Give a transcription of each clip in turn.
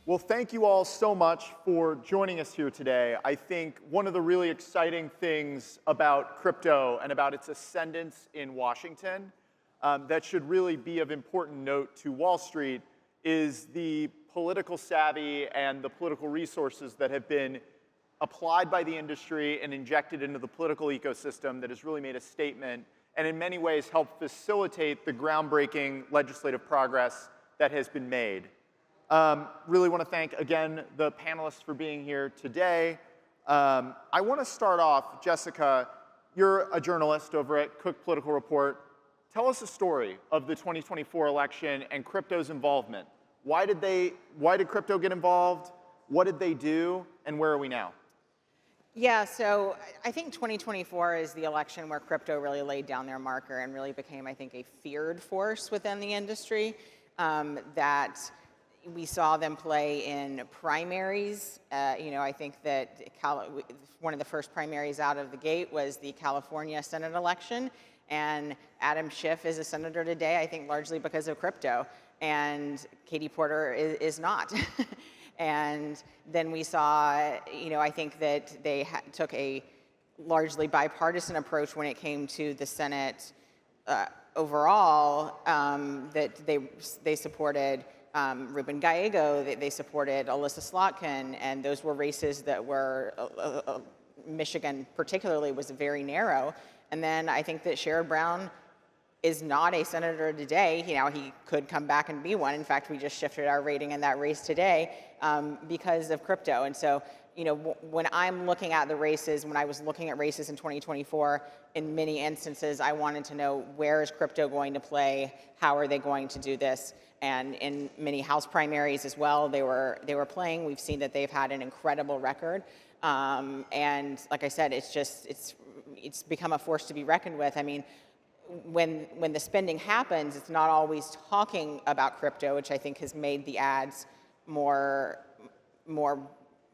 Well, thank you all so much for joining us here today. I think one of the really exciting things about crypto and about its ascendance in Washington that should really be of important note to Wall Street is the political savvy and the political resources that have been applied by the industry and injected into the political ecosystem that has really made a statement and in many ways helped facilitate the groundbreaking legislative progress that has been made. Really want to thank, again, the panelists for being here today. I want to start off, Jessica, you're a journalist over at Cook Political Report. Tell us a story of the 2024 election and crypto's involvement. Why did crypto get involved? What did they do? And where are we now? Yeah, so I think 2024 is the election where crypto really laid down their marker and really became, I think, a feared force within the industry that we saw them play in primaries. I think that one of the first primaries out of the gate was the California Senate election. And Adam Schiff is a senator today, I think largely because of crypto. And Katie Porter is not. And then we saw, I think that they took a largely bipartisan approach when it came to the Senate overall, that they supported Ruben Gallego, they supported Alyssa Slotkin, and those were races that were, Michigan particularly was very narrow. And then I think that Sherrod Brown is not a senator today. He could come back and be one. In fact, we just shifted our rating in that race today because of crypto. And so, when I'm looking at the races, when I was looking at races in 2024, in many instances, I wanted to know where is crypto going to play? How are they going to do this? And in many House primaries as well, they were playing. We've seen that they've had an incredible record. And like I said, it's become a force to be reckoned with. I mean, when the spending happens, it's not always talking about crypto, which I think has made the ads more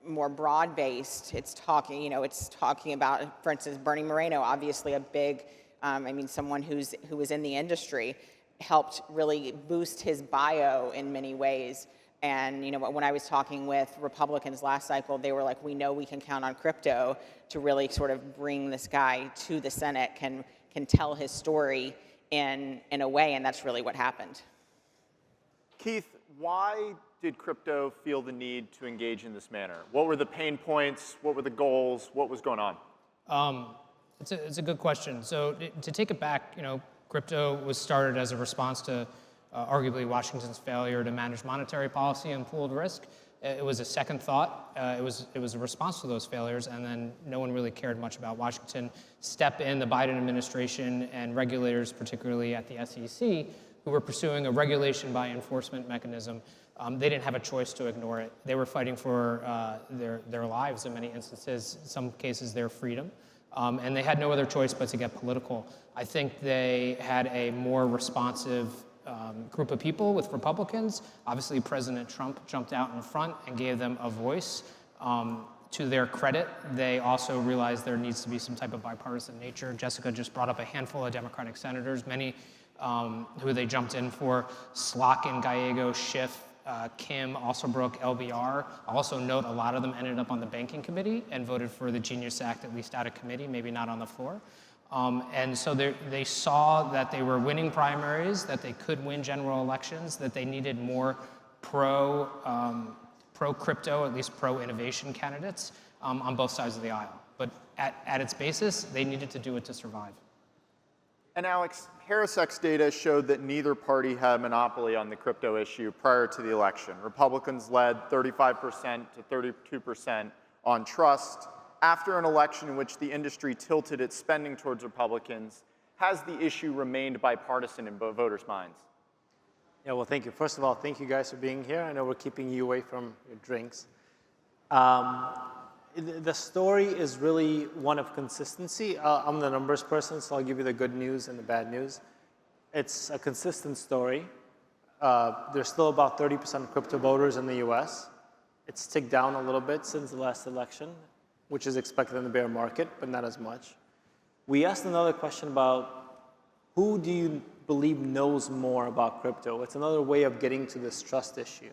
broad-based. It's talking about, for instance, Bernie Moreno, obviously a big, someone who was in the industry, helped really boost his bio in many ways. And when I was talking with Republicans last cycle, they were like, we know we can count on crypto to really sort of bring this guy to the Senate, can tell his story in a way, and that's really what happened. Keith, why did crypto feel the need to engage in this manner? What were the pain points? What were the goals? What was going on? It's a good question. So to take it back, crypto was started as a response to arguably Washington's failure to manage monetary policy and pooled risk. It was a second thought. It was a response to those failures, and then no one really cared much about Washington. Step in the Biden administration and regulators, particularly at the SEC, who were pursuing a regulation by enforcement mechanism. They didn't have a choice to ignore it. They were fighting for their lives in many instances, in some cases their freedom. And they had no other choice but to get political. I think they had a more responsive group of people with Republicans. Obviously, President Trump jumped out in front and gave them a voice. To their credit, they also realized there needs to be some type of bipartisan nature. Jessica just brought up a handful of Democratic senators, many who they jumped in for: Slotkin, Gallego, Schiff, Kim, Alsobrook, LBR. I'll also note a lot of them ended up on the banking committee and voted for the Genius Act, at least out of committee, maybe not on the floor. And so they saw that they were winning primaries, that they could win general elections, that they needed more pro-crypto, at least pro-innovation candidates on both sides of the aisle. But at its basis, they needed to do it to survive. And Alex, HarrisX data showed that neither party had a monopoly on the crypto issue prior to the election. Republicans led 35% to 32% on trust. After an election in which the industry tilted its spending towards Republicans, has the issue remained bipartisan in voters' minds? Yeah, well, thank you. First of all, thank you guys for being here. I know we're keeping you away from your drinks. The story is really one of consistency. I'm the numbers person, so I'll give you the good news and the bad news. It's a consistent story. There's still about 30% of crypto voters in the US. It's ticked down a little bit since the last election, which is expected in the bear market, but not as much. We asked another question about who do you believe knows more about crypto? It's another way of getting to this trust issue.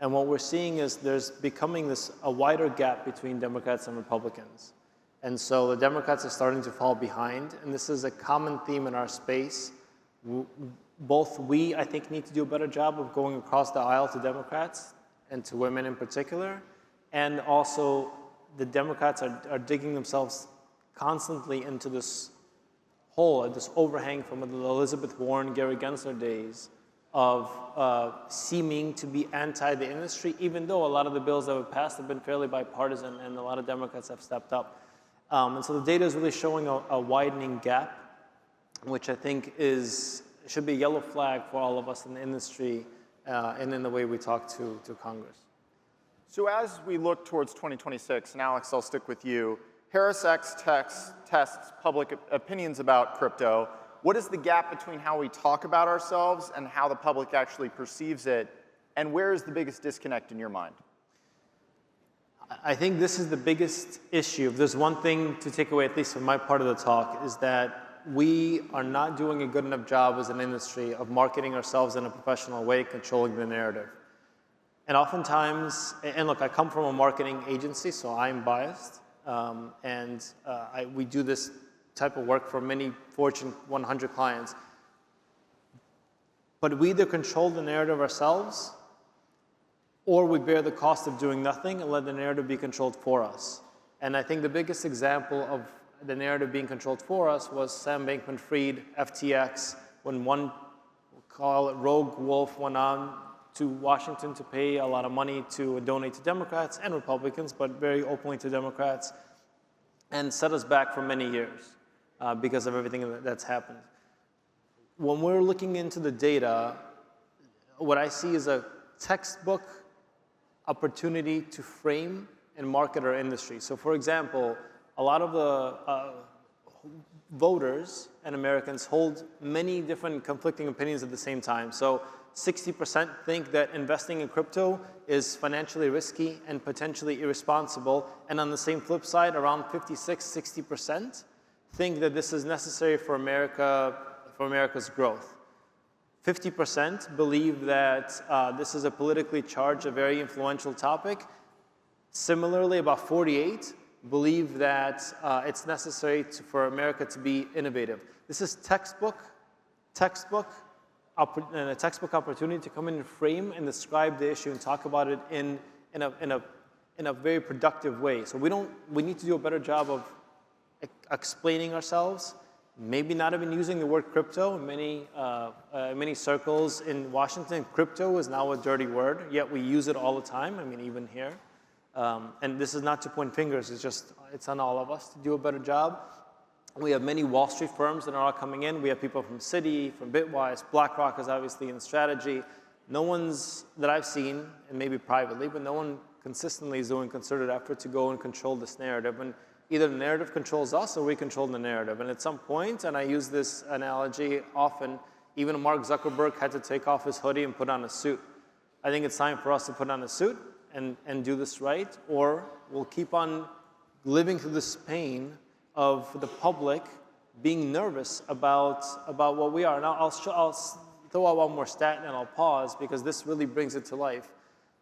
And what we're seeing is there's becoming a wider gap between Democrats and Republicans. And so the Democrats are starting to fall behind, and this is a common theme in our space. Both we, I think, need to do a better job of going across the aisle to Democrats, and to women in particular, and also the Democrats are digging themselves constantly into this hole, this overhang from the Elizabeth Warren, Gary Gensler days of seeming to be anti the industry, even though a lot of the bills that have passed have been fairly bipartisan and a lot of Democrats have stepped up. And so the data is really showing a widening gap, which I think should be a yellow flag for all of us in the industry and in the way we talk to Congress. So as we look towards 2026, and Alex, I'll stick with you, HarrisX tests public opinions about crypto. What is the gap between how we talk about ourselves and how the public actually perceives it? And where is the biggest disconnect in your mind? I think this is the biggest issue. If there's one thing to take away, at least from my part of the talk, is that we are not doing a good enough job as an industry of marketing ourselves in a professional way, controlling the narrative. And oftentimes, and look, I come from a marketing agency, so I'm biased. We do this type of work for many Fortune 100 clients. But we either control the narrative ourselves, or we bear the cost of doing nothing and let the narrative be controlled for us. And I think the biggest example of the narrative being controlled for us was Sam Bankman-Fried, FTX, when one, we'll call it rogue wolf, went on to Washington to pay a lot of money to donate to Democrats and Republicans, but very openly to Democrats, and set us back for many years because of everything that's happened. When we're looking into the data, what I see is a textbook opportunity to frame and market our industry. So for example, a lot of the voters and Americans hold many different conflicting opinions at the same time. So 60% think that investing in crypto is financially risky and potentially irresponsible. And on the same flip side, around 60% think that this is necessary for America's growth. 50% believe that this is a politically charged, a very influential topic. Similarly, about 48 believe that it's necessary for America to be innovative. This is a textbook opportunity to come in and frame and describe the issue and talk about it in a very productive way. So we need to do a better job of explaining ourselves. Maybe not even using the word crypto. In many circles in Washington, crypto is now a dirty word, yet we use it all the time, I mean, even here. And this is not to point fingers, it's on all of us to do a better job. We have many Wall Street firms that are all coming in. We have people from Citi, from Bitwise, BlackRock is obviously in strategy. No one's, that I've seen, and maybe privately, but no one consistently is doing concerted effort to go and control this narrative. And either the narrative controls us or we control the narrative. And at some point, and I use this analogy often, even Mark Zuckerberg had to take off his hoodie and put on a suit. I think it's time for us to put on a suit and do this right, or we'll keep on living through this pain of the public being nervous about what we are. Now, I'll throw out one more stat and I'll pause because this really brings it to life.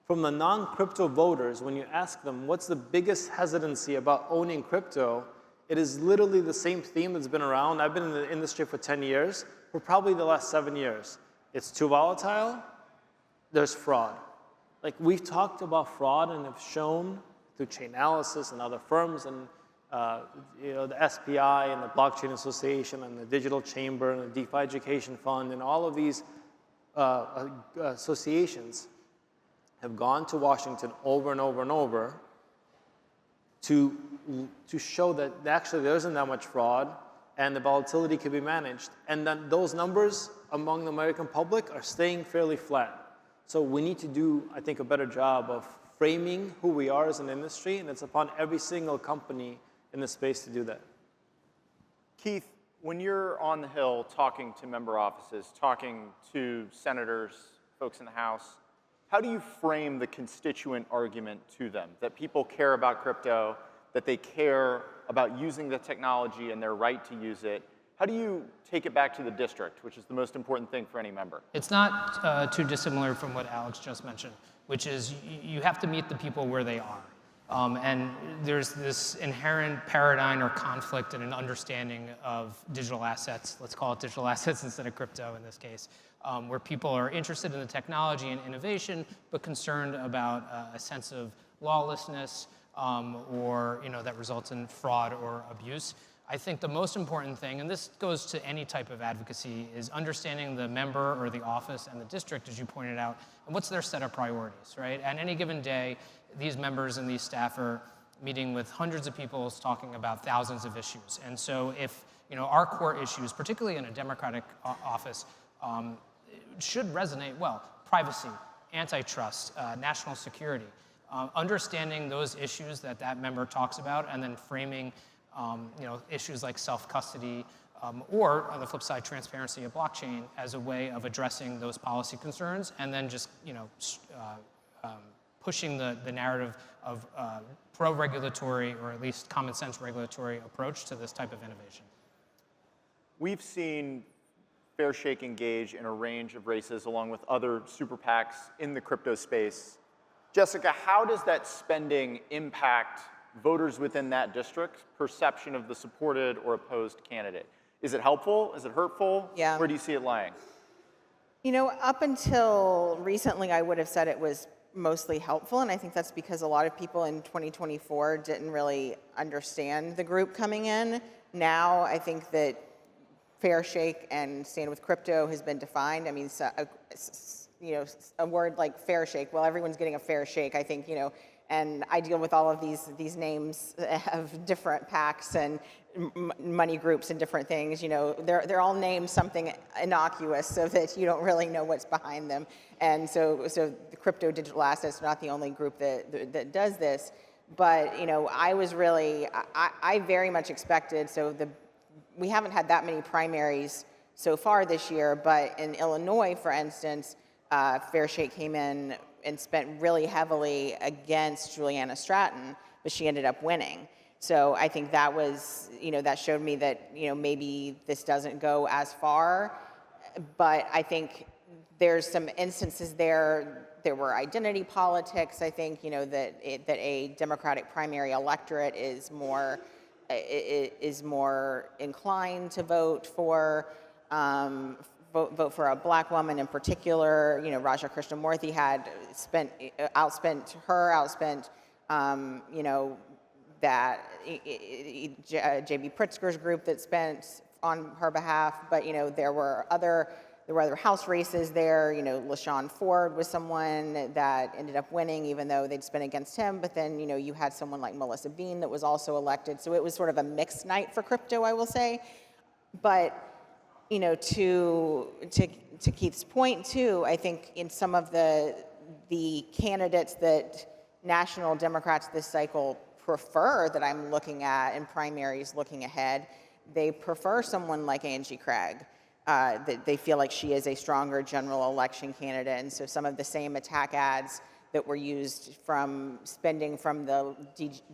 From the non-crypto voters, when you ask them what's the biggest hesitancy about owning crypto, it is literally the same theme that's been around. I've been in the industry for 10 years, for probably the last 7 years. It's too volatile, there's fraud. Like we've talked about fraud and have shown through Chainalysis and other firms and the SPI and the Blockchain Association and the Digital Chamber and the DeFi Education Fund and all of these associations have gone to Washington over and over and over to show that actually there isn't that much fraud and the volatility can be managed. And then those numbers among the American public are staying fairly flat. So we need to do, I think, a better job of framing who we are as an industry, and it's upon every single company in the space to do that. Keith, when you're on the Hill talking to member offices, talking to senators, folks in the House, how do you frame the constituent argument to them, that people care about crypto, that they care about using the technology and their right to use it? How do you take it back to the district, which is the most important thing for any member? It's not too dissimilar from what Alex just mentioned. which is you have to meet the people where they are. And there's this inherent paradigm or conflict in an understanding of digital assets, let's call it digital assets instead of crypto in this case, where people are interested in the technology and innovation, but concerned about a sense of lawlessness or that results in fraud or abuse. I think the most important thing, and this goes to any type of advocacy, is understanding the member or the office and the district, as you pointed out, and what's their set of priorities, right? At any given day, these members and these staff are meeting with hundreds of people talking about thousands of issues. And so if our core issues, particularly in a Democratic office, should resonate well. Privacy, antitrust, national security. Understanding those issues that member talks about and then framing issues like self-custody or, on the flip side, transparency of blockchain as a way of addressing those policy concerns and then just pushing the narrative of pro-regulatory or at least common sense regulatory approach to this type of innovation. We've seen Fairshake engage in a range of races along with other super PACs in the crypto space. Jessica, how does that spending impact voters within that district's perception of the supported or opposed candidate? Is it helpful? Is it hurtful? Yeah. Where do you see it lying? Up until recently, I would have said it was mostly helpful, and I think that's because a lot of people in 2024 didn't really understand the group coming in. Now, I think that Fairshake and Stand With Crypto has been defined. I mean, a word like fair shake, well, everyone's getting a fair shake, I think, and I deal with all of these names of different PACs and money groups and different things. They're all named something innocuous so that you don't really know what's behind them. And so the crypto digital assets are not the only group that does this. But I very much expected. We haven't had that many primaries so far this year, but in Illinois, for instance, Fairshake came in and spent really heavily against Juliana Stratton, but she ended up winning. So I think that was, that showed me that, maybe this doesn't go as far, but I think there's some instances there were identity politics. I think, that a Democratic primary electorate is more inclined to vote for a black woman in particular. Raja Krishnamurthy had outspent that J.B. Pritzker's group that spent on her behalf, but there were other House races there. LaShawn Ford was someone that ended up winning, even though they'd spent against him. But then you had someone like Melissa Bean that was also elected. So it was sort of a mixed night for crypto, I will say. But to Keith's point too, I think in some of the candidates that national Democrats this cycle prefer that I'm looking at in primaries looking ahead, they prefer someone like Angie Craig. That they feel like she is a stronger general election candidate. And so some of the same attack ads that were used from spending from the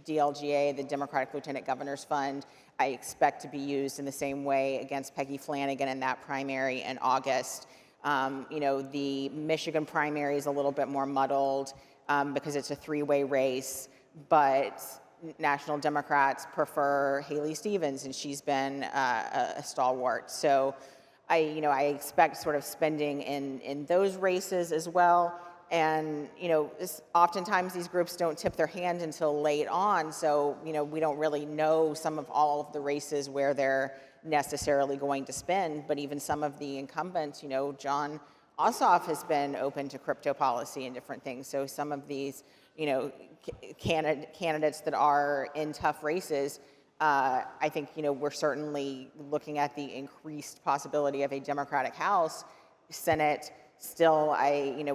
DLGA, the Democratic Lieutenant Governor's Fund, I expect to be used in the same way against Peggy Flanagan in that primary in August. The Michigan primary is a little bit more muddled because it's a three-way race, but national Democrats prefer Haley Stevens, and she's been a stalwart. So I expect sort of spending in those races as well. And, oftentimes these groups don't tip their hand until late on. So, we don't really know all of the races where they're necessarily going to spend. But even some of the incumbents, John Ossoff has been open to crypto policy and different things. So some of these, candidates that are in tough races, I think, we're certainly looking at the increased possibility of a Democratic House. Senate, still,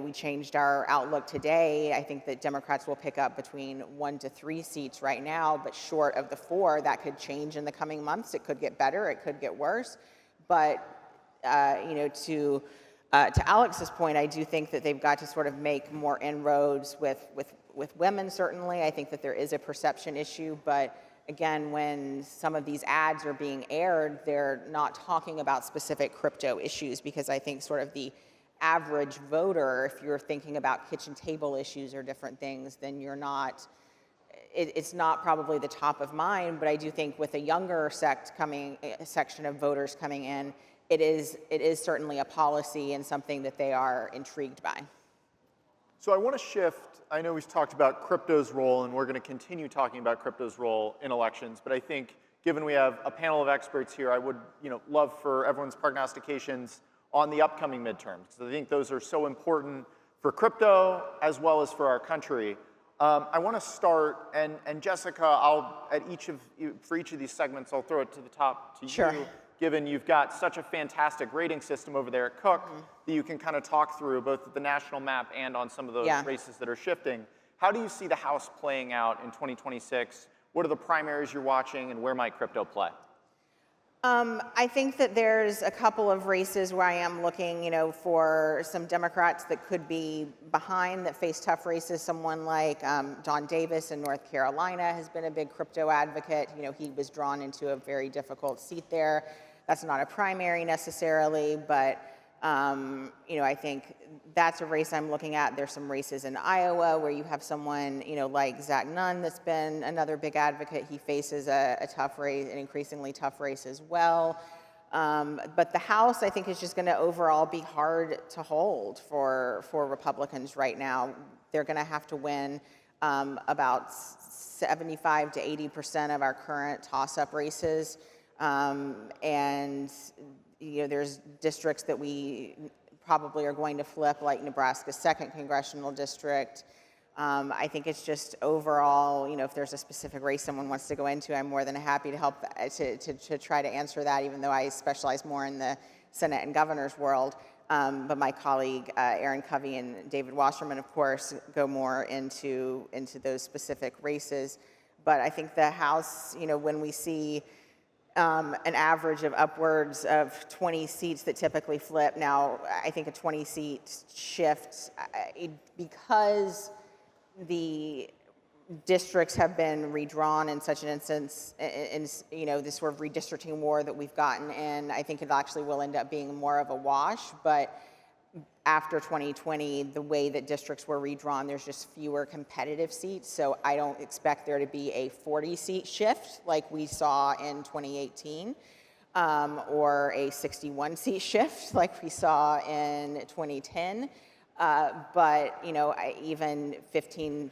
we changed our outlook today. I think that Democrats will pick up between 1 to 3 seats right now, but short of the 4, that could change in the coming months. It could get better, it could get worse. But, to Alex's point, I do think that they've got to sort of make more inroads with women, certainly. I think that there is a perception issue, but again, when some of these ads are being aired, they're not talking about specific crypto issues because I think sort of the average voter, if you're thinking about kitchen table issues or different things, then you're not, it's not probably the top of mind. But I do think with a younger section of voters coming in, it is certainly a policy and something that they are intrigued by. So I want to shift. I know we've talked about crypto's role, and we're going to continue talking about crypto's role in elections. But I think, given we have a panel of experts here, I would love for everyone's prognostications on the upcoming midterms, because I think those are so important for crypto as well as for our country. I want to start, and Jessica, for each of these segments, I'll throw it to the top to Sure. you, given you've got such a fantastic rating system over there at Cook that you can kind of talk through both at the national map and on some of those races that are shifting. How do you see the House playing out in 2026? What are the primaries you're watching, and where might crypto play? I think that there's a couple of races where I am looking, for some Democrats that could be behind, that face tough races. Someone like John Davis in North Carolina has been a big crypto advocate. He was drawn into a very difficult seat there. That's not a primary necessarily, but I think that's a race I'm looking at. There's some races in Iowa where you have someone, like Zach Nunn that's been another big advocate. He faces a tough race, an increasingly tough race as well. But the House, I think, is just going to overall be hard to hold for Republicans right now. They're going to have to win about 75 to 80% of our current toss-up races. And there's districts that we probably are going to flip, like Nebraska's 2nd congressional district. I think it's just overall, if there's a specific race someone wants to go into, I'm more than happy to help to try to answer that, even though I specialize more in the Senate and governor's world. But my colleague, Aaron Covey and David Wasserman, of course, go more into those specific races. But I think the House, when we see an average of upwards of 20 seats that typically flip. Now, I think a 20-seat shift, because the districts have been redrawn in such an instance, in this sort of redistricting war that we've gotten in, I think it actually will end up being more of a wash. But after 2020, the way that districts were redrawn, there's just fewer competitive seats. So I don't expect there to be a 40-seat shift like we saw in 2018, or a 61-seat shift like we saw in 2010. But even 15,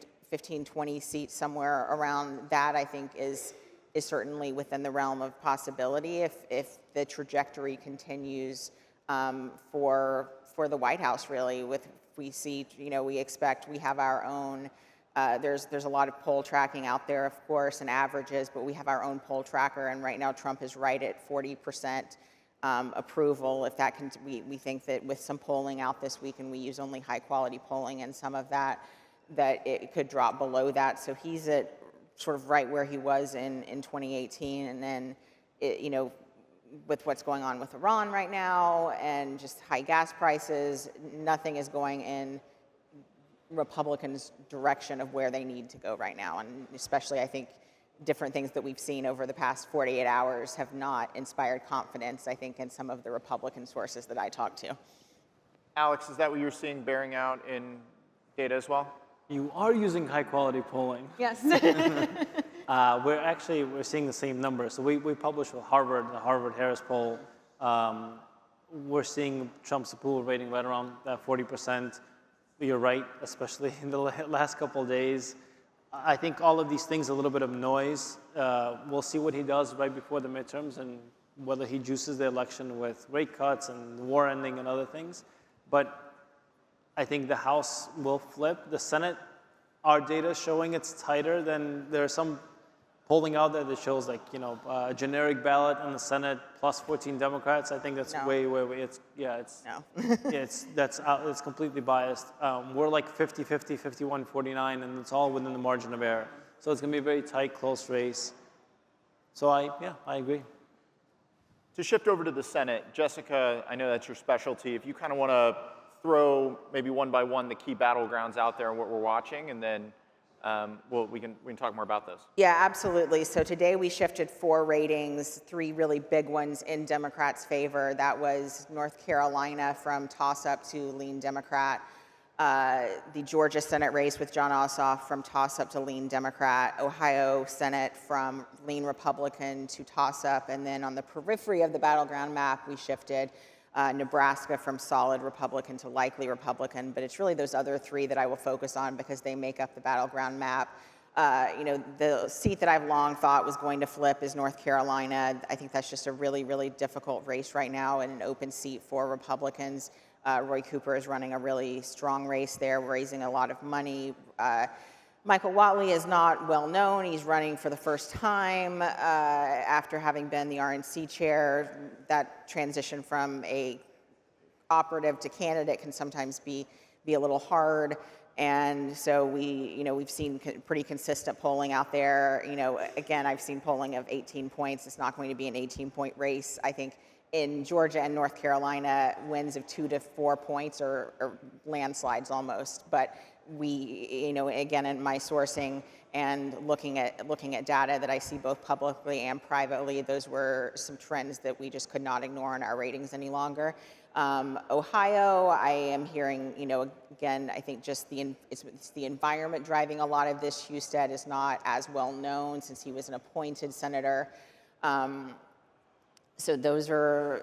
20 seats, somewhere around that, I think is certainly within the realm of possibility if the trajectory continues for the White House, really. We have our own, there's a lot of poll tracking out there, of course, and averages, but we have our own poll tracker, and right now Trump is right at 40% approval. If that can, we think that with some polling out this week, and we use only high quality polling and some of that it could drop below that. So he's at sort of right where he was in 2018, and then with what's going on with Iran right now and just high gas prices, nothing is going in Republicans' direction of where they need to go right now. And especially, I think, different things that we've seen over the past 48 hours have not inspired confidence, I think, in some of the Republican sources that I talked to. Alex, is that what you're seeing bearing out in data as well? You are using high quality polling. Yes. We're seeing the same numbers. So we published with Harvard, the Harvard-Harris poll. We're seeing Trump's approval rating right around 40%. You're right, especially in the last couple of days. I think all of these things are a little bit of noise. We'll see what he does right before the midterms and whether he juices the election with rate cuts and the war ending and other things. But I think the House will flip. The Senate, our data is showing it's tighter than there's some polling out there that shows a generic ballot in the Senate plus 14 Democrats. I think that's way it's completely biased. We're like 50-50, 51-49, and it's all within the margin of error. So it's going to be a very tight, close race. So I agree. To shift over to the Senate, Jessica, I know that's your specialty. If you kind of want to throw maybe one by one the key battlegrounds out there and what we're watching, and then well, we can talk more about this. Yeah, absolutely. So today we shifted 4 ratings, 3 really big ones in Democrats' favor. That was North Carolina from toss-up to lean Democrat, the Georgia Senate race with Jon Ossoff from toss-up to lean Democrat, Ohio Senate from lean Republican to toss-up, and then on the periphery of the battleground map, we shifted Nebraska from solid Republican to likely Republican, but it's really those other 3 that I will focus on because they make up the battleground map. The seat that I've long thought was going to flip is North Carolina. I think that's just a really, really difficult race right now and an open seat for Republicans. Roy Cooper is running a really strong race there, raising a lot of money. Michael Whatley is not well known. He's running for the first time after having been the RNC chair. That transition from a operative to candidate can sometimes be a little hard. And so we've seen pretty consistent polling out there. Again, I've seen polling of 18 points. It's not going to be an 18-point race. I think in Georgia and North Carolina, wins of 2 to 4 points or landslides almost. But we, again, in my sourcing and looking at data that I see both publicly and privately, those were some trends that we just could not ignore in our ratings any longer. Ohio, I am hearing, again, I think just it's the environment driving a lot of this. Husted is not as well known since he was an appointed senator. So those are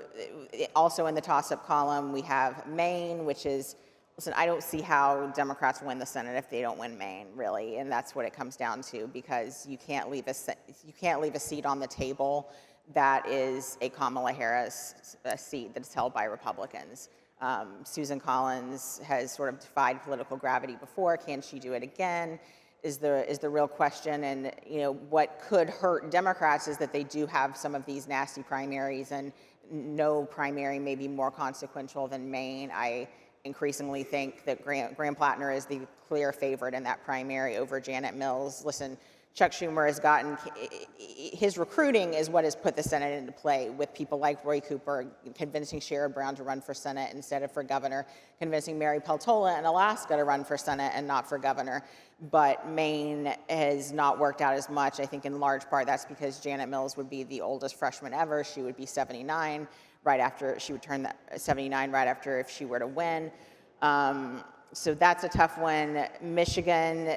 also in the toss-up column. We have Maine, which is, listen, I don't see how Democrats win the Senate if they don't win Maine, really, and that's what it comes down to, because you can't leave a seat on the table that is a Kamala Harris seat that is held by Republicans. Susan Collins has sort of defied political gravity before. Can she do it again? Is the real question. And what could hurt Democrats is that they do have some of these nasty primaries, and no primary may be more consequential than Maine. I increasingly think that Graham Plattner is the clear favorite in that primary over Janet Mills. Listen, Chuck Schumer has gotten, his recruiting is what has put the Senate into play, with people like Roy Cooper convincing Sherrod Brown to run for Senate instead of for governor, convincing Mary Peltola in Alaska to run for Senate and not for governor. But Maine has not worked out as much. I think in large part that's because Janet Mills would be the oldest freshman ever. She would be 79 right after, she would turn 79 right after if she were to win. So that's a tough one. Michigan,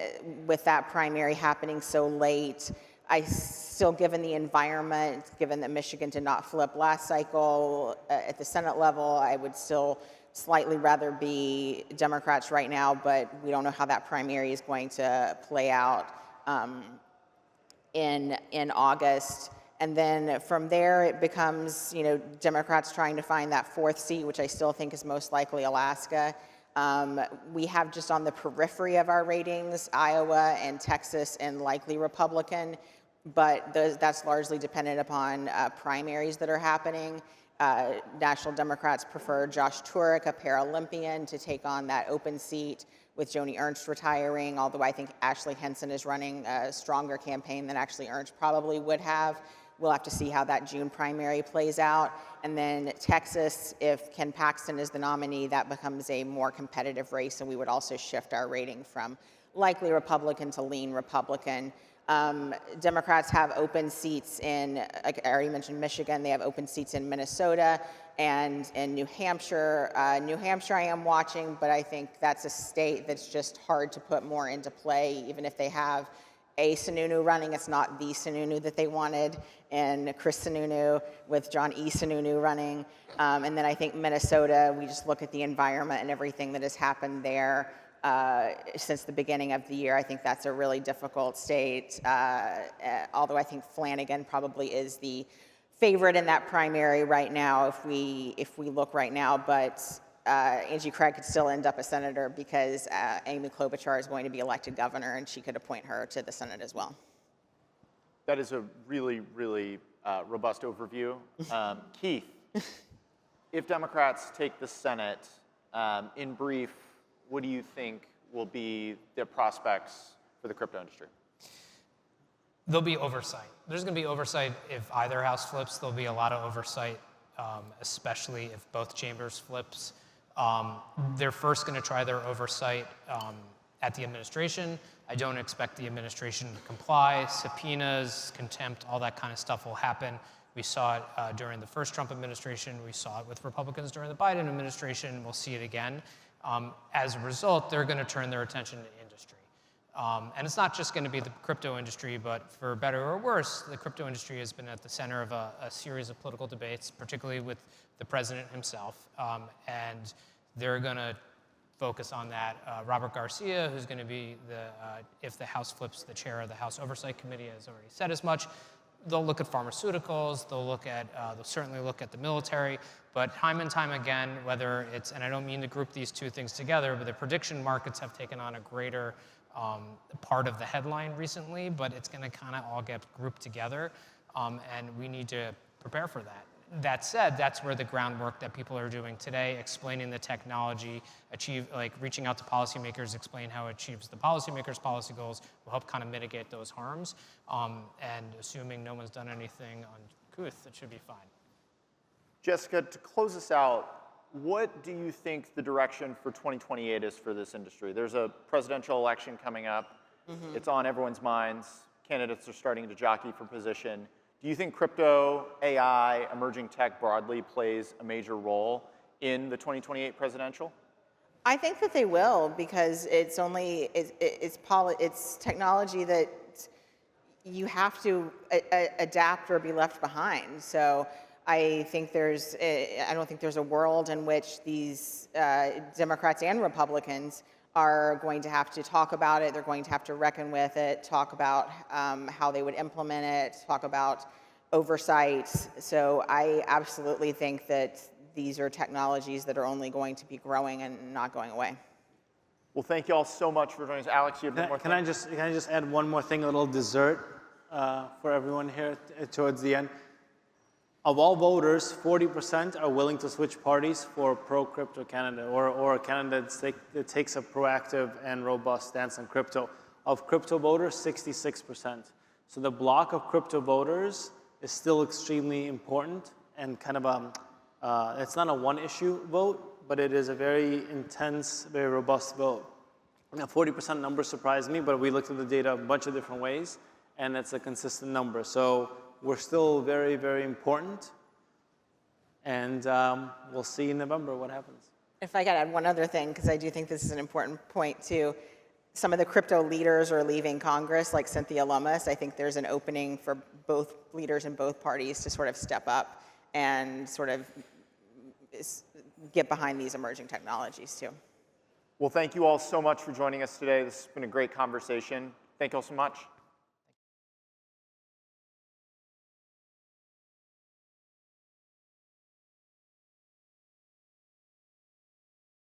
with that primary happening so late, I still, given the environment, given that Michigan did not flip last cycle at the Senate level, I would still slightly rather be Democrats right now, but we don't know how that primary is going to play out in August. And then from there, it becomes, Democrats trying to find that 4th seat, which I still think is most likely Alaska. We have just on the periphery of our ratings, Iowa and Texas and likely Republican, but that's largely dependent upon primaries that are happening. National Democrats prefer Josh Turek, a Paralympian, to take on that open seat with Joni Ernst retiring, although I think Ashley Henson is running a stronger campaign than actually Ernst probably would have. We'll have to see how that June primary plays out. And then Texas, if Ken Paxton is the nominee, that becomes a more competitive race, and we would also shift our rating from likely Republican to lean Republican. Democrats have open seats in, like I already mentioned, Michigan. They have open seats in Minnesota and in New Hampshire. New Hampshire I am watching, but I think that's a state that's just hard to put more into play. Even if they have a Sununu running, it's not the Sununu that they wanted, and Chris Sununu with John E. Sununu running. And then I think Minnesota, we just look at the environment and everything that has happened there since the beginning of the year. I think that's a really difficult state, although I think Flanagan probably is the favorite in that primary right now if we look right now, but Angie Craig could still end up a senator because Amy Klobuchar is going to be elected governor, and she could appoint her to the Senate as well. That is a really, really robust overview. Keith, if Democrats take the Senate, in brief, what do you think will be the prospects for the crypto industry? There'll be oversight. There's going to be oversight if either house flips. There'll be a lot of oversight, especially if both chambers flips. They're first going to try their oversight at the administration. I don't expect the administration to comply. Subpoenas, contempt, all that kind of stuff will happen. We saw it during the first Trump administration. We saw it with Republicans during the Biden administration. We'll see it again. As a result, they're going to turn their attention to industry. And it's not just going to be the crypto industry, but for better or worse, the crypto industry has been at the center of a series of political debates, particularly with the president himself. And they're going to focus on that. Robert Garcia, who's going to be if the House flips, the chair of the House Oversight Committee, has already said as much. They'll look at pharmaceuticals. They'll certainly look at the military. But time and time again, whether it's, and I don't mean to group these two things together, but the prediction markets have taken on a greater part of the headline recently, but it's going to kind of all get grouped together, and we need to prepare for that. That said, that's where the groundwork that people are doing today, explaining the technology, reaching out to policymakers, explain how it achieves the policymakers' policy goals, will help kind of mitigate those harms. And assuming no one's done anything uncouth, it should be fine. Jessica, to close us out, what do you think the direction for 2028 is for this industry? There's a presidential election coming up. Mm-hmm. It's on everyone's minds. Candidates are starting to jockey for position. Do you think crypto, AI, emerging tech broadly plays a major role in the 2028 presidential? I think that they will, because it's technology that you have to adapt or be left behind. So I don't think there's a world in which these Democrats and Republicans are going to have to talk about it. They're going to have to reckon with it, talk about how they would implement it, talk about oversight. So I absolutely think that these are technologies that are only going to be growing and not going away. Well, thank you all so much for joining us. Alex, you have one more thing? Can I just add one more thing, a little dessert for everyone here towards the end? Of all voters, 40% are willing to switch parties for a pro-crypto candidate or a candidate that takes a proactive and robust stance on crypto. Of crypto voters, 66%. So the block of crypto voters is still extremely important and kind of it's not a one-issue vote, but it is a very intense, very robust vote. Now, 40% number surprised me, but we looked at the data a bunch of different ways, and it's a consistent number. So we're still very, very important, and we'll see in November what happens. If I could add one other thing, because I do think this is an important point too. Some of the crypto leaders are leaving Congress, like Cynthia Lummis. I think there's an opening for both leaders in both parties to sort of step up and sort of get behind these emerging technologies too. Well, thank you all so much for joining us today. This has been a great conversation. Thank you all so much.